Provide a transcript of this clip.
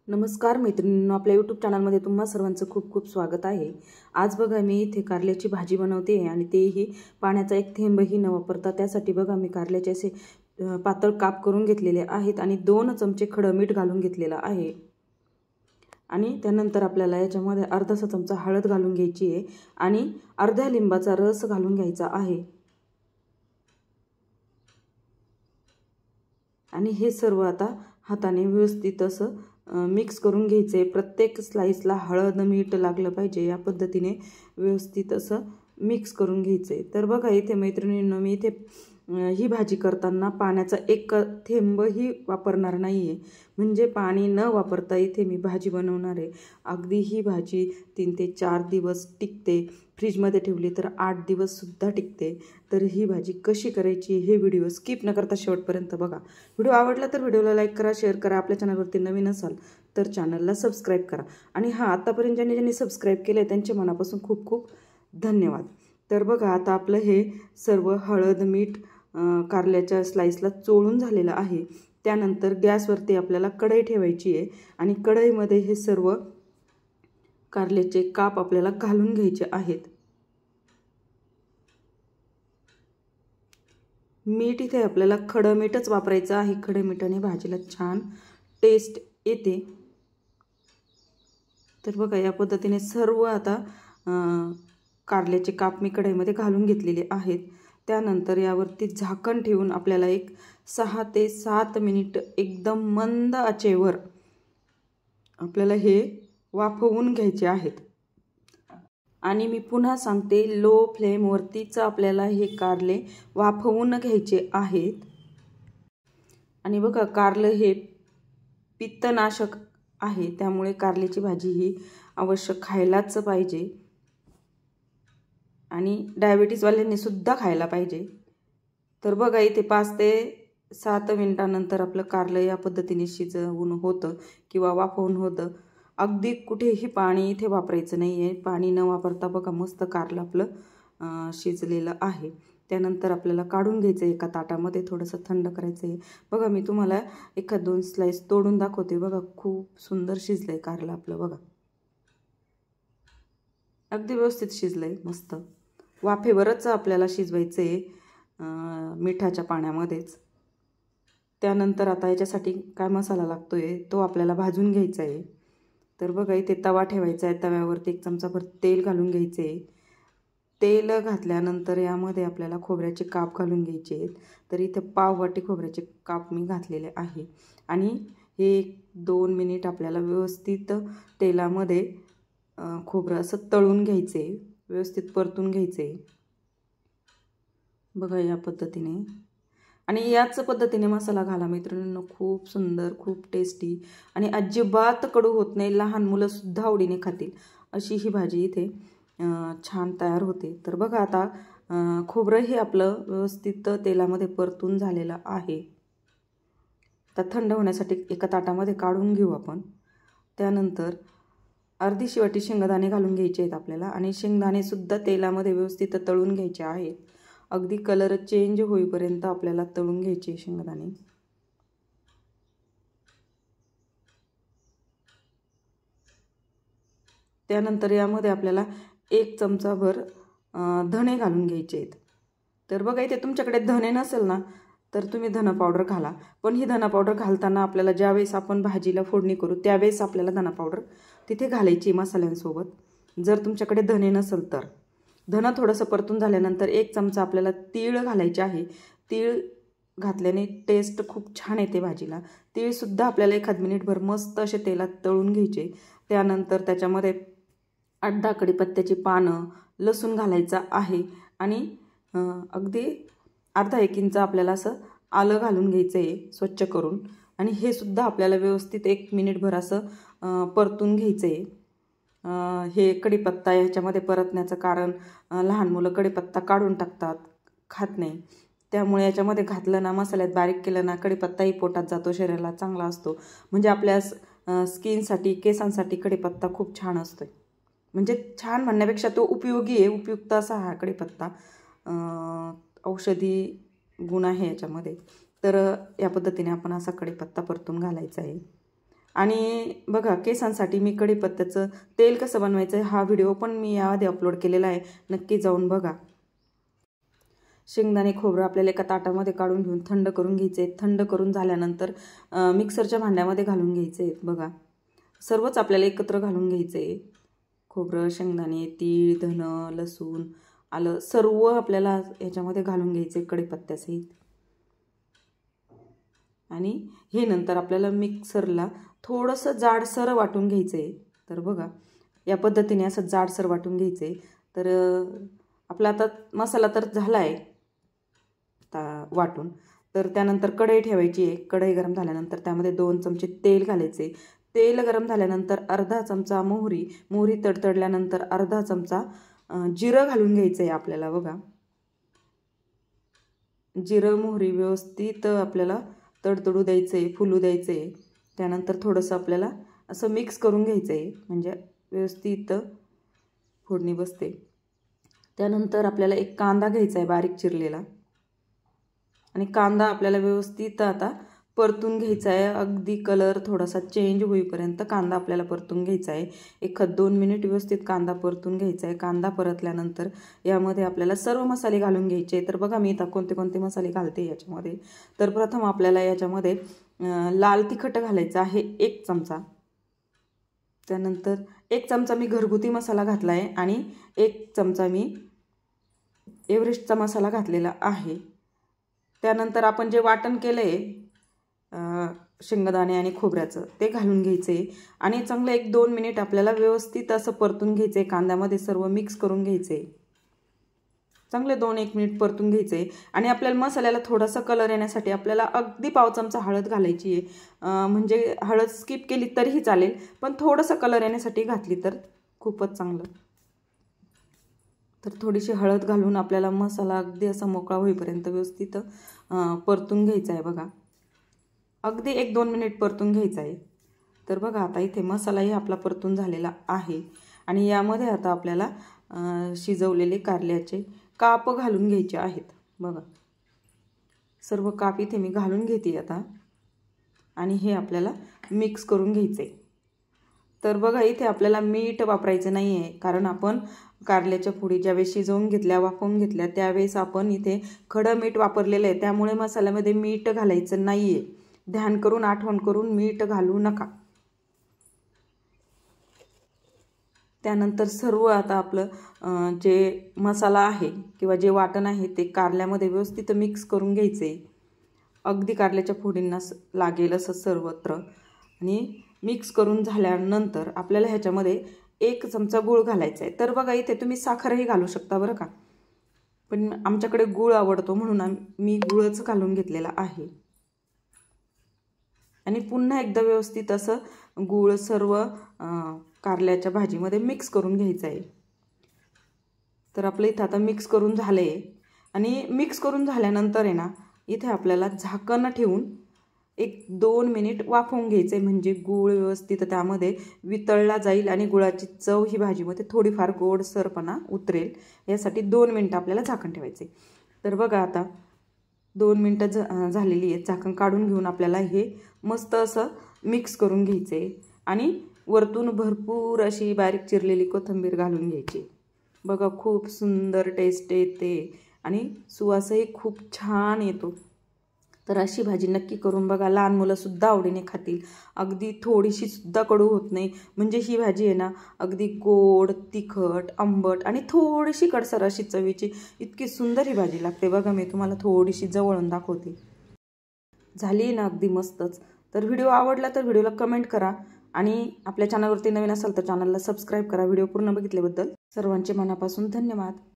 नमस्कार मैत्रिणींनो, आपल्या यूट्यूब चॅनलमध्ये तुम्हा सर्वांचं खूप खूप स्वागत आहे। आज बघा मी इथे कारल्याची भाजी बनवते आणि तेही पाण्याचा एक थेंबही न वापरता। त्यासाठी बघा मी कारल्याचे असे पातळ काप करून घेतलेले आहेत आणि 2 चमचे खडं मीठ घालून घेतलेलं आहे। आणि त्यानंतर आपल्याला याच्यामध्ये अर्धासा चमचा हळद घालून घ्यायची आहे आणि अर्ध्या लिंबाचा रस घालून घ्यायचा आहे। आणि हे सर्व आता हाताने व्यवस्थित असं मिक्स करून घ्यायचे। प्रत्येक स्लाइसला हळद मीठ लागलं पाहिजे, या पद्धतीने व्यवस्थित असं मिक्स करून घ्यायचे। तर बघा इथे मैत्रिणींनो, मी इथे ही भाजी करताना पाण्याचा एक थेंबही वापरणार नाहीये, म्हणजे पाणी न वापरता इथे मी भाजी बनवणार आहे। अगदी ही भाजी 3 ते 4 दिवस टिकते, फ्रीजमध्ये ठेवली तर 8 दिवस सुद्धा टिकते। तर ही भाजी कशी करायची हे व्हिडिओ स्किप न करता शेवटपर्यंत बघा। व्हिडिओ आवडला तर व्हिडिओला लाईक करा, शेअर करा, आपल्या चॅनलवरती नवीन असाल तर चॅनलला सबस्क्राईब करा आणि आतापर्यंत ज्यांनी सबस्क्राईब केले त्यांचे मनापासून खूप खूप धन्यवाद। तर बघा आता आपलं हे सर्व हळद मीठ कारल्याच्या स्लाइसला चोळून झालेलं आहे। त्यानंतर गॅसवरती आपल्याला कढई ठेवायची आहे आणि कढईमध्ये हे सर्व कारल्याचे काप आपल्याला घालून घ्यायचे आहेत। मीठ इथे आपल्याला खडं मीठच वापरायचं आहे, खडे मीठाने भाजीला छान टेस्ट येते। तर बघा या पद्धतीने सर्व आता कारल्याचे काप मी कढईमध्ये घालून घेतलेले आहेत। त्यानंतर यावरती झाकण ठेवून आपल्याला एक 6 ते 7 मिनिट एकदम मंद आचेवर आपल्याला हे वाफवून घ्यायचे आहेत। आणि मी पुन्हा सांगते, लो फ्लेमवरतीच आपल्याला हे कारले वाफवून घ्यायचे आहेत। आणि बघा कारले हे पित्तनाशक आहे, त्यामुळे कारल्याची भाजी ही अवश्य खायलाच पाहिजे आणि डायबिटीजवाल्यांनी सुद्धा खायला पाहिजे। तर बघा इथे 5 ते 7 मिनिटांनंतर आपलं कारलं या पद्धतीने शिजवून होतं किंवा वाफवून होतं। अगदी कुठेही पाणी इथे वापरायचं नाही आहे, पाणी न वापरता बघा मस्त कारलं आपलं शिजलेलं आहे। त्यानंतर आपल्याला काढून घ्यायचं एका ताटामध्ये, थोडंसं थंड करायचं आहे। बघा मी तुम्हाला एखाद 2 स्लाइस तोडून दाखवते। बघा खूप सुंदर शिजलंय कारलं आपलं, बघा अगदी व्यवस्थित शिजलंय मस्त। वाफेवरच आपल्याला शिजवायचं आहे मिठाच्या पाण्यामध्येच। त्यानंतर आता याच्यासाठी काय मसाला लागतोय तो आपल्याला भाजून घ्यायचा आहे। तर बघा इथे तवा ठेवायचा आहे, तव्यावरती 1 चमचाभर तेल घालून घ्यायचे आहे। तेल घातल्यानंतर यामध्ये आपल्याला खोबऱ्याचे काप घालून घ्यायचे आहेत। तर इथे पाव वाटी खोबऱ्याचे काप मी घातलेले आहे आणि हे 2 मिनिट आपल्याला व्यवस्थित तेलामध्ये खोबरं असं तळून घ्यायचे, व्यवस्थित परतून घ्यायचे। बघा या पद्धतीने, आणि याच पद्धतीने मसाला घाला मैत्रिणींनो, खूप सुंदर, खूप टेस्टी आणि अजिबात कडू होत नाही, लहान मुलं सुद्धा आवडीने खातील अशी ही भाजी इथे छान तयार होते। तर बघा आता खोबरंही आपलं व्यवस्थित तेलामध्ये परतून झालेलं आहे। तर थंड होण्यासाठी एका ताटामध्ये काढून घेऊ आपण। त्यानंतर अर्धीशी वाटी शेंगदाणे घालून घ्यायचे आहेत आपल्याला आणि शेंगदाणे सुद्धा तेलामध्ये व्यवस्थित तळून घ्यायचे आहेत। अगदी कलर चेंज होईपर्यंत आपल्याला तळून घ्यायचे शेंगदाणे। त्यानंतर यामध्ये आपल्याला 1 चमचाभर धणे घालून घ्यायचे आहेत। तर बघा इथे तुमच्याकडे धणे नसेल ना तर तुम्ही धना पावडर घाला, पण ही धना पावडर घालताना आपल्याला ज्यावेळेस आपण भाजीला फोडणी करू त्यावेळेस आपल्याला धना पावडर तिथे घालायची मसाल्यांसोबत, जर तुमच्याकडे धणे नसेल तर। धना थोडंसं परतून झाल्यानंतर 1 चमचा आपल्याला तीळ घालायचे आहे। तीळ घातल्याने टेस्ट खूप छान येते भाजीला। तीळसुद्धा आपल्याला एखाद मिनिटभर मस्त असे तेलात तळून घ्यायचे। त्यानंतर त्याच्यामध्ये 8-10 कढीपत्त्याची पानं, लसूण घालायचा आहे आणि अगदी अर्धा 1 इंच आपल्याला असं आलं घालून घ्यायचं आहे स्वच्छ करून, आणि हे सुद्धा आपल्याला व्यवस्थित 1 मिनिटभर असं परतून घ्यायचं आहे। हे कढीपत्ता ह्याच्यामध्ये परतण्याचं कारण, लहान मुलं कढीपत्ता काढून टाकतात, खात नाही, त्यामुळे याच्यामध्ये घातलं ना, मसाल्यात बारीक केलं ना, कढीपत्ताही पोटात जातो, शरीराला चांगला असतो। म्हणजे आपल्या स्किनसाठी, केसांसाठी कढीपत्ता खूप छान असतो। म्हणजे छान म्हणण्यापेक्षा तो उपयोगी आहे, उपयुक्त असा हा कढीपत्ता, औषधी गुण आहे याच्यामध्ये। तर या पद्धतीने आपण असा कढीपत्ता परतून घालायचा आहे। आणि बघा केसांसाठी मी कढीपत्त्याचं तेल कसं बनवायचं हा व्हिडिओ पण मी याआधी अपलोड केलेला आहे, नक्की जाऊन बघा. शेंगदाणे खोबरं आपल्याला एका ताटामध्ये काढून घेऊन थंड करून घ्यायचे. थंड करून झाल्यानंतर मिक्सरच्या भांड्यामध्ये घालून घ्यायचे. बघा सर्वच आपल्याला एकत्र घालून घ्यायचे. खोबरं, शेंगदाणे, तीळ, धन, लसूण, आलं सर्व आपल्याला याच्यामध्ये घालून घ्यायचे कढीपत्त्यासहित. आणि हे नंतर आपल्याला मिक्सरला थोडंसं जाडसर वाटून घ्यायचं आहे. तर बघा या पद्धतीने असं जाडसर वाटून घ्यायचं आहे. तर आपला आता मसाला तर झाला आहे वाटून. तर त्यानंतर कढई ठेवायची आहे. कढई गरम झाल्यानंतर त्यामध्ये 2 चमचे तेल घालायचे. तेल गरम झाल्यानंतर अर्धा चमचा मोहरी तडतडल्यानंतर अर्धा चमचा जिरं घालून घ्यायचं आहे आपल्याला. बघा जिरं मोहरी व्यवस्थित आपल्याला तडतडू द्यायचं आहे, फुलू द्यायचं आहे. त्यानंतर थोडंसं आपल्याला असं मिक्स करून घ्यायचं आहे, म्हणजे व्यवस्थित फोडणी बसते. त्यानंतर आपल्याला एक कांदा घ्यायचा आहे बारीक चिरलेला. आणि कांदा आपल्याला व्यवस्थित आता परतून घ्यायचा आहे. अगदी कलर थोडासा चेंज होईपर्यंत कांदा आपल्याला परतून घ्यायचा आहे. 1-2 मिनिट व्यवस्थित कांदा परतून घ्यायचा आहे. कांदा परतल्यानंतर यामध्ये आपल्याला सर्व मसाले घालून घ्यायचे. तर बघा मी आता कोणते कोणते मसाले घालते याच्यामध्ये. तर प्रथम आपल्याला याच्यामध्ये लाल तिखट घालायचं आहे 1 चमचा. त्यानंतर 1 चमचा मी घरगुती मसाला घातला आहे आणि 1 चमचा मी एव्हरेस्टचा मसाला घातलेला आहे. त्यानंतर आपण जे वाटण केलं आहे शेंगदाणे आणि खोबऱ्याचं ते घालून घ्यायचे आणि चांगलं 1-2 मिनिट आपल्याला व्यवस्थित असं परतून घ्यायचे. कांद्यामध्ये सर्व मिक्स करून घ्यायचे. चांगले 2-1 मिनिट परतून घ्यायचे. आणि आपल्याला मसाल्याला थोडासा कलर येण्यासाठी आपल्याला अगदी पाव चमचा हळद घालायची आहे. म्हणजे हळद स्किप केली तरीही चालेल, पण थोडंसं कलर येण्यासाठी घातली तर खूपच चांगलं. तर थोडीशी हळद घालून आपल्याला मसाला अगदी असा मोकळा होईपर्यंत व्यवस्थित परतून घ्यायचा आहे. बघा अगदी 1-2 मिनिट परतून घ्यायचा आहे. तर बघा आता इथे मसालाही आपला परतून झालेला आहे. आणि यामध्ये आता आपल्याला शिजवलेले कारल्याचे काप घालून घ्यायचे आहेत. बघा सर्व काप इथे मी घालून घेते आता. आणि हे आपल्याला मिक्स करून घ्यायचे. तर बघा इथे आपल्याला मीठ वापरायचं नाही आहे, कारण आपण कारल्याच्या फोडी ज्यावेळेस शिजवून घेतल्या, वाफवून घेतल्या, त्यावेळेस आपण इथे खडं मीठ वापरलेलं आहे. त्यामुळे मसाल्यामध्ये मीठ घालायचं नाही आहे. ध्यान करून आठवण करून मीठ घालू नका. त्यानंतर सर्व आता आपलं जे मसाला आहे किंवा जे वाटण आहे ते कारल्यामध्ये व्यवस्थित मिक्स करून घ्यायचे. अगदी कारल्याच्या फोडींना लागेल असं सर्वत्र. आणि मिक्स करून झाल्यानंतर आपल्याला ह्याच्यामध्ये 1 चमचा गूळ घालायचा आहे. तर बघा इथे तुम्ही साखरही घालू शकता बरं का, पण आमच्याकडे गूळ आवडतो म्हणून मी गूळच घालून घेतलेला आहे. आणि पुन्हा एकदा व्यवस्थित असं गूळ सर्व कारल्याच्या भाजीमध्ये मिक्स करून घ्यायचं आहे. तर आपलं इथं आता मिक्स करून झालं आहे. आणि मिक्स करून झाल्यानंतर आहे ना इथे आपल्याला झाकण ठेवून 1-2 मिनिट वाफवून घ्यायचं आहे, म्हणजे गूळ व्यवस्थित त्यामध्ये वितळला जाईल आणि गुळाची चव ही भाजीमध्ये थोडीफार गोडसरपणा उतरेल. यासाठी 2 मिनिटं आपल्याला झाकण ठेवायचे. तर बघा आता 2 मिनिटं झालेली आहेत. झाकण काढून घेऊन आपल्याला हे मस्त असं मिक्स करून घ्यायचे. आणि वरतून भरपूर अशी बारीक चिरलेली कोथिंबीर घालून घ्यायची. बघा खूप सुंदर टेस्ट येते आणि सुवासही खूप छान येतो. तर अशी भाजी नक्की करून बघा. लहान मुलंसुद्धा आवडीने खातील. अगदी थोडीशी सुद्धा कडू होत नाही. म्हणजे ही भाजी आहे ना अगदी गोड, तिखट, आंबट आणि थोडीशी कडसर अशी चवीची इतकी सुंदर ही भाजी लागते. बघा मी तुम्हाला थोडीशी जवळून दाखवते. झाली ना अगदी मस्तच. तर व्हिडिओ आवडला तर व्हिडिओला कमेंट करा आणि आपल्या चॅनलवरती नवीन असाल तर चॅनलला सबस्क्राईब करा. व्हिडिओ पूर्ण बघितल्याबद्दल सर्वांचे मनापासून धन्यवाद.